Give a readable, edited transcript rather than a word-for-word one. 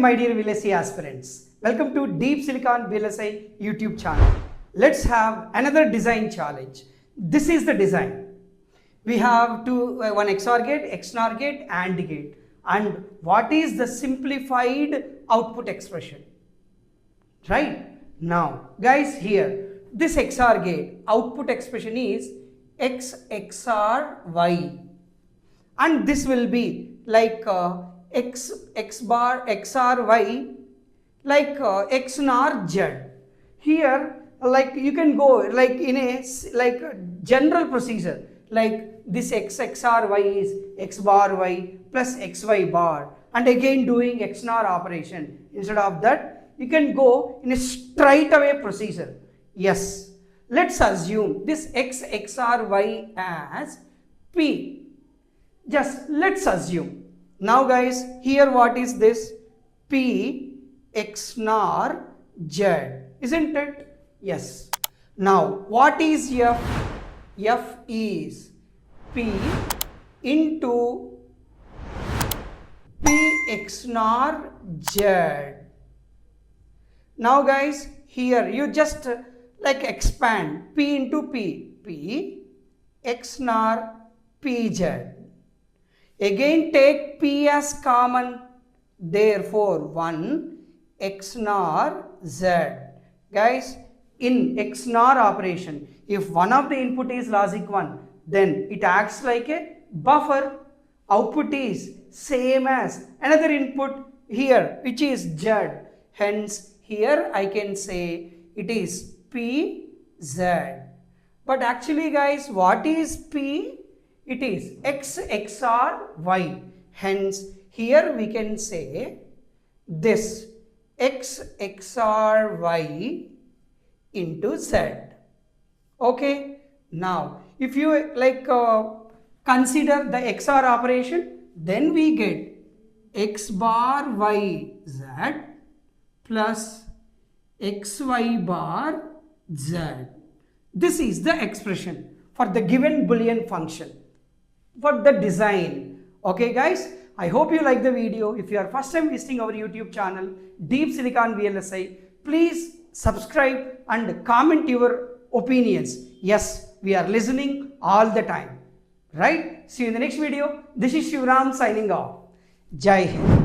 my dear VLSI aspirants. Welcome to Deep Silicon VLSI YouTube channel. Let's have another design challenge. This is the design. We have one XOR gate, XNOR gate, AND gate. And what is the simplified output expression? Right? Now, guys, here, this XOR gate output expression is X XOR Y. And this will be like X bar XOR Y, like XNOR Z. Here, like you can go like in a general procedure, like this X XOR Y is X bar Y plus XY bar, and again doing XNOR operation. Instead of that, you can go in a straight away procedure. Yes, let's assume this X XOR Y as P. Just let's assume. Now guys, here what is this? P XNOR Z, isn't it? Yes. Now what is F? F is P into P XNOR Z. Now guys, here you just like expand P into P, P XNOR PZ. Again take P as common, therefore 1 XNOR Z. Guys, in XNOR operation, if one of the input is logic 1, then it acts like a buffer. Output is same as another input here, which is Z. Hence, here I can say it is PZ. But actually guys, what is P? It is X XOR Y. Hence, here we can say this X XOR Y into Z. Okay. Now, if you like consider the XOR operation, then we get X bar Y Z plus XY bar Z. This is the expression for the given Boolean function for the design. Okay guys, I hope you like the video. If you are first time visiting our YouTube channel Deep Silicon VLSI, please subscribe and comment your opinions. Yes, we are listening all the time. Right? See you in the next video. This is Shivram signing off. Jai Hind.